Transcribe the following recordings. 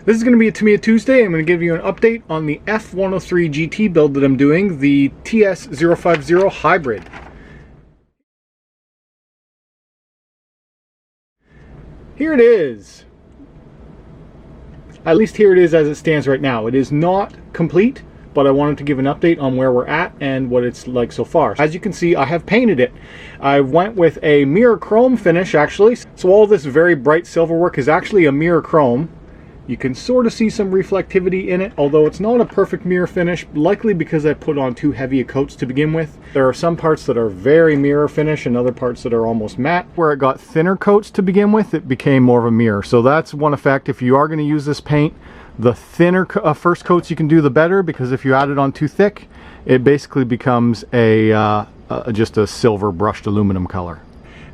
This is going to be a Tamiya Tuesday. I'm going to give you an update on the F103GT build that I'm doing, the TS050 hybrid. Here it is. At least here it is as it stands right now. It is not complete, but I wanted to give an update on where we're at and what it's like so far. As you can see, I have painted it. I went with a mirror chrome finish actually. So all this very bright silver work is actually a mirror chrome. You can sort of see some reflectivity in it, although it's not a perfect mirror finish, likely because I put on too heavy a coats to begin with. There are some parts that are very mirror finish and other parts that are almost matte. Where it got thinner coats to begin with, it became more of a mirror. So that's one effect. If you are going to use this paint, the thinner first coats you can do, the better, because if you add it on too thick, it basically becomes just a silver brushed aluminum color.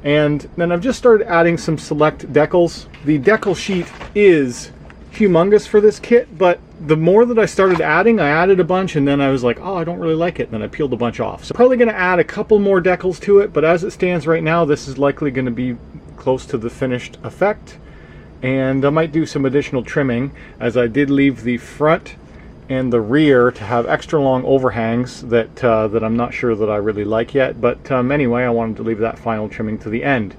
And then I've just started adding some select decals. The decal sheet is humongous for this kit, but the more that I started adding, I added a bunch and then I was like, oh, I don't really like it, and then I peeled a bunch off. So probably going to add a couple more decals to it, but as it stands right now, this is likely going to be close to the finished effect. And I might do some additional trimming, as I did leave the front and the rear to have extra long overhangs that that I'm not sure that I really like yet, but anyway, I wanted to leave that final trimming to the end.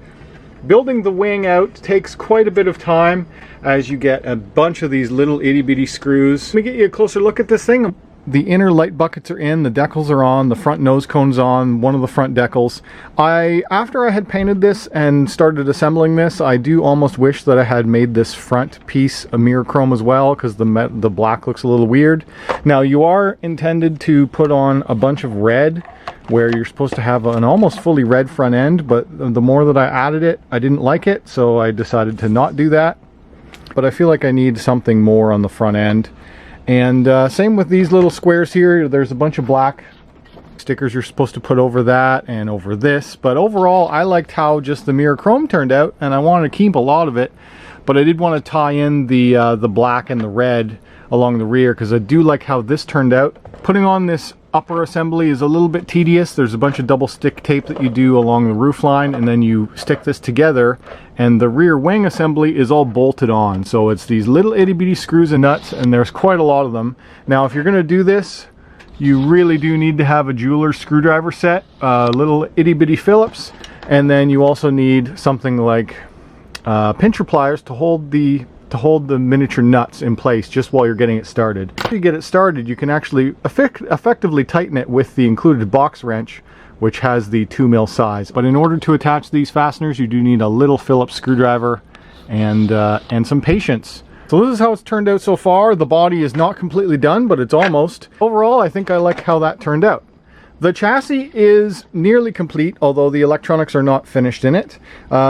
Building the wing out takes quite a bit of time, as you get a bunch of these little itty bitty screws. Let me get you a closer look at this thing. The inner light buckets are in, the decals are on, the front nose cone's on, one of the front decals. After I had painted this and started assembling this, I do almost wish that I had made this front piece a mirror chrome as well, because the black looks a little weird. Now you are intended to put on a bunch of red, where you're supposed to have an almost fully red front end, but the more that I added it, I didn't like it, so I decided to not do that. But I feel like I need something more on the front end. And same with these little squares here. There's a bunch of black stickers you're supposed to put over that and over this. But overall, I liked how just the mirror chrome turned out, and I wanted to keep a lot of it. But I did want to tie in the black and the red along the rear, because I do like how this turned out. Putting on this upper assembly is a little bit tedious. There's a bunch of double stick tape that you do along the roof line, and then you stick this together, and the rear wing assembly is all bolted on. So it's these little itty bitty screws and nuts, and there's quite a lot of them. Now if you're going to do this, you really do need to have a jeweler's screwdriver set, little itty bitty Phillips, and then you also need something like pincher pliers to hold the miniature nuts in place just while you're getting it started. After you get it started, you can actually effectively tighten it with the included box wrench, which has the 2mm size. But in order to attach these fasteners, you do need a little Phillips screwdriver and some patience. So this is how it's turned out so far. The body is not completely done, but it's almost. Overall, I think I like how that turned out. The chassis is nearly complete, although the electronics are not finished in it.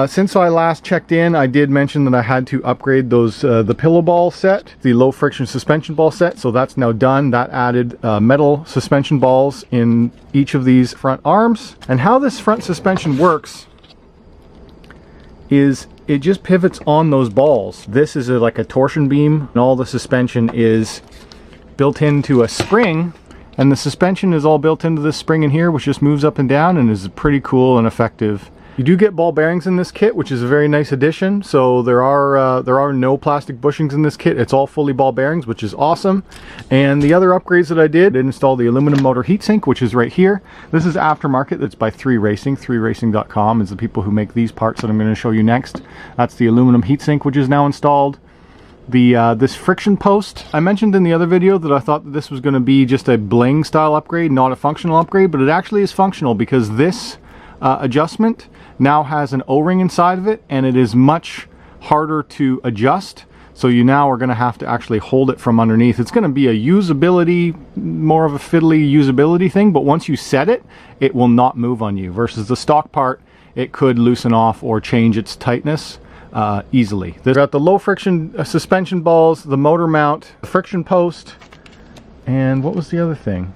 Since I last checked in, I did mention that I had to upgrade those the pillow ball set, the low friction suspension ball set, so that's now done. That added metal suspension balls in each of these front arms. And how this front suspension works is it just pivots on those balls. This is like a torsion beam, and all the suspension is built into a spring. And the suspension is all built into this spring in here, which just moves up and down and is pretty cool and effective. You do get ball bearings in this kit, which is a very nice addition. So there are no plastic bushings in this kit. It's all fully ball bearings, which is awesome. And the other upgrades that I did install the aluminum motor heatsink, which is right here. This is aftermarket. That's by 3Racing. 3Racing.com is the people who make these parts that I'm going to show you next. That's the aluminum heatsink, which is now installed. This friction post, I mentioned in the other video that I thought that this was going to be just a bling style upgrade, not a functional upgrade, but it actually is functional, because this adjustment now has an O-ring inside of it, and it is much harder to adjust. So you now are going to have to actually hold it from underneath. It's going to be a usability, more of a fiddly usability thing, but once you set it, it will not move on you, versus the stock part, it could loosen off or change its tightness easily. They've got the low friction suspension balls, the motor mount, the friction post, and what was the other thing?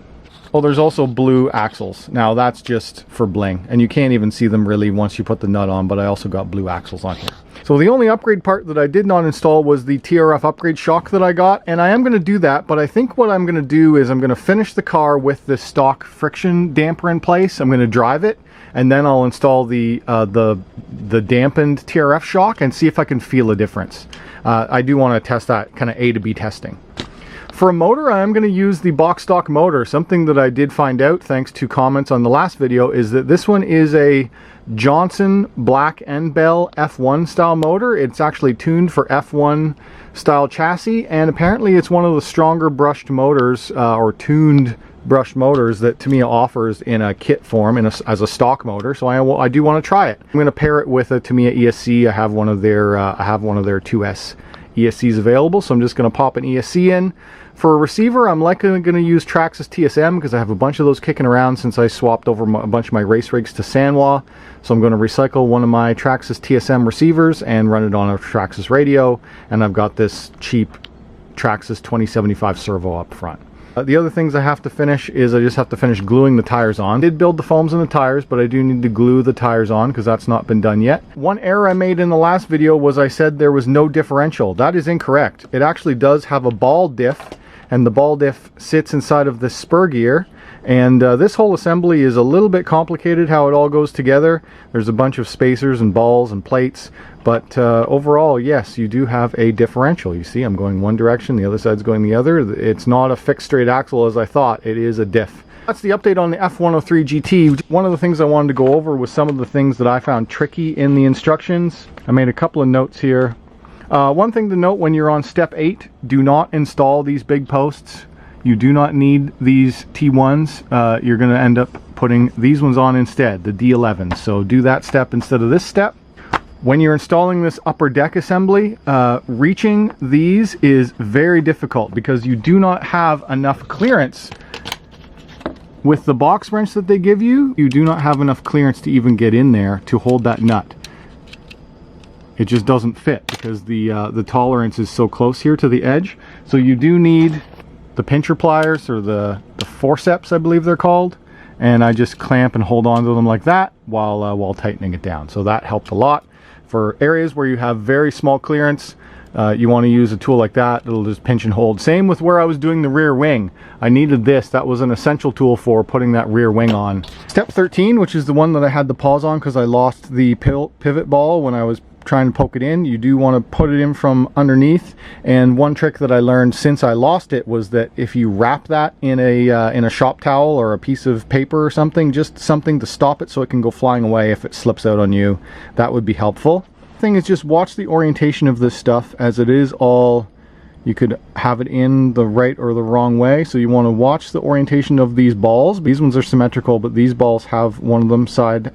Oh, there's also blue axles. Now that's just for bling, and you can't even see them really once you put the nut on, but I also got blue axles on here. So the only upgrade part that I did not install was the TRF upgrade shock that I got, and I am going to do that, but I think what I'm going to do is I'm going to finish the car with the stock friction damper in place. I'm going to drive it, and then I'll install the dampened TRF shock and see if I can feel a difference. I do want to test that kind of A to B testing. For a motor, I am going to use the box stock motor. Something that I did find out thanks to comments on the last video is that this one is a Johnson Black & Bell F1 style motor. It's actually tuned for F1 style chassis, and apparently it's one of the stronger brushed motors or tuned brushed motors that Tamiya offers in a kit form as a stock motor. So I do want to try it. I'm going to pair it with a Tamiya ESC. I have one of their 2S ESCs available, so I'm just going to pop an ESC in. For a receiver, I'm likely going to use Traxxas TSM because I have a bunch of those kicking around since I swapped over a bunch of my race rigs to Sanwa. So I'm going to recycle one of my Traxxas TSM receivers and run it on a Traxxas radio, and I've got this cheap Traxxas 2075 servo up front. The other things I have to finish is I just have to finish gluing the tires on. I did build the foams in the tires, but I do need to glue the tires on because that's not been done yet. One error I made in the last video was I said there was no differential. That is incorrect. It actually does have a ball diff, and the ball diff sits inside of the spur gear. And this whole assembly is a little bit complicated how it all goes together. There's a bunch of spacers and balls and plates, but overall, yes, you do have a differential. You see, I'm going one direction, the other side's going the other. It's not a fixed straight axle as I thought. It is a diff. That's the update on the F103GT. One of the things I wanted to go over was some of the things that I found tricky in the instructions. I made a couple of notes here. One thing to note, when you're on step 8, do not install these big posts. You do not need these T1s. You're going to end up putting these ones on instead, the D11s. So do that step instead of this step. When you're installing this upper deck assembly, reaching these is very difficult because you do not have enough clearance. With the box wrench that they give you, you do not have enough clearance to even get in there to hold that nut. It just doesn't fit because the tolerance is so close here to the edge. So you do need the pincher pliers, or the forceps I believe they're called, and I just clamp and hold on to them like that while tightening it down. So that helped a lot. For areas where you have very small clearance, you want to use a tool like that. It'll just pinch and hold. Same with where I was doing the rear wing. I needed this. That was an essential tool for putting that rear wing on. Step 13, which is the one that I had the pause on because I lost the pivot ball when I was trying to poke it in. You do want to put it in from underneath, and one trick that I learned since I lost it was that if you wrap that in a shop towel or a piece of paper or something, just something to stop it so it can go flying away if it slips out on you, that would be helpful. Thing is, just watch the orientation of this stuff, as it is all, you could have it in the right or the wrong way, so you want to watch the orientation of these balls. These ones are symmetrical, but these balls have one side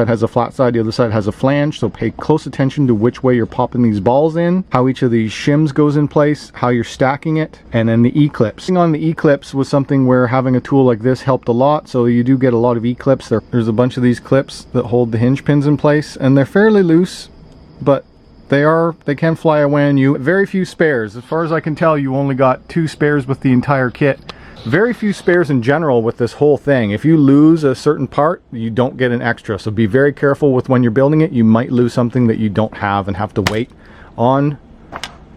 has a flat side, the other side has a flange, so pay close attention to which way you're popping these balls in, how each of these shims goes in place, how you're stacking it, and then the E-clips. On the E-clips was something where having a tool like this helped a lot, so you do get a lot of E-clips. There's a bunch of these clips that hold the hinge pins in place, and they're fairly loose, but they can fly away on you. Very few spares. As far as I can tell, you only got 2 spares with the entire kit. Very few spares in general with this whole thing. If you lose a certain part, you don't get an extra. So be very careful with when you're building it. You might lose something that you don't have and have to wait on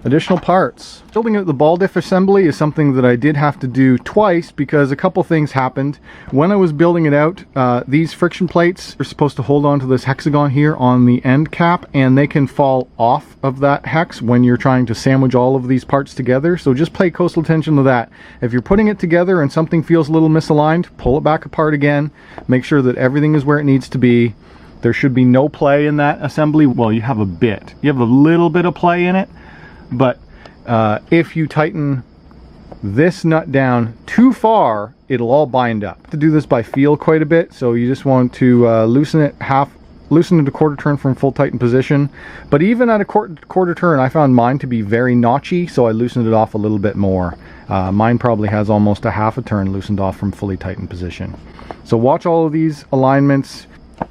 additional parts. Building out the ball diff assembly is something that I did have to do twice because a couple things happened. When I was building it out, these friction plates are supposed to hold on to this hexagon here on the end cap, and they can fall off of that hex when you're trying to sandwich all of these parts together. So just pay close attention to that. If you're putting it together and something feels a little misaligned, pull it back apart again. Make sure that everything is where it needs to be. There should be no play in that assembly. Well, you have a bit. You have a little bit of play in it. But if you tighten this nut down too far, it'll all bind up. To do this by feel quite a bit, so you just want to loosen it a quarter turn from full tighten position. But even at a quarter turn, I found mine to be very notchy, so I loosened it off a little bit more. Mine probably has almost a half a turn loosened off from fully tightened position. So watch all of these alignments.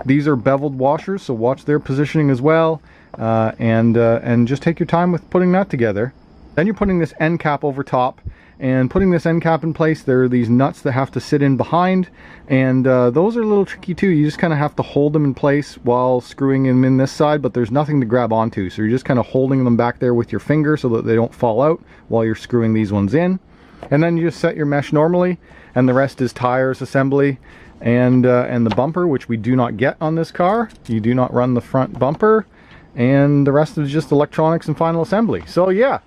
These are beveled washers, so watch their positioning as well. And just take your time with putting that together. Then you're putting this end cap over top, and putting this end cap in place, there are these nuts that have to sit in behind, and those are a little tricky too. You just kind of have to hold them in place while screwing them in this side, but there's nothing to grab onto, so you're just kind of holding them back there with your finger so that they don't fall out while you're screwing these ones in. And then you just set your mesh normally, and the rest is tires assembly and the bumper, which we do not get on this car. You do not run the front bumper. and the rest is just electronics and final assembly. So yeah,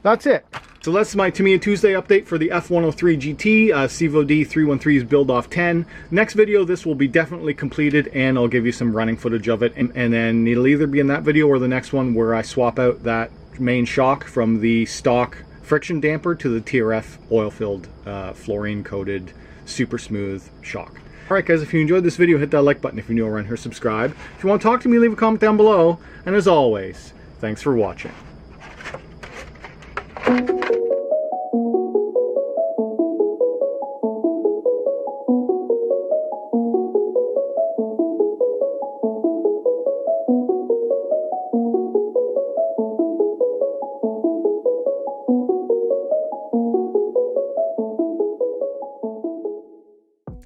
that's it. So that's my Tamiya Tuesday update for the F103GT, Civo D313's build off 10. Next video, this will be definitely completed, and I'll give you some running footage of it. And then it'll either be in that video or the next one where I swap out that main shock from the stock friction damper to the TRF oil-filled, fluorine-coated, super smooth shock. Alright guys, if you enjoyed this video, hit that like button. If you're new around here, subscribe. If you want to talk to me, leave a comment down below. And as always, thanks for watching.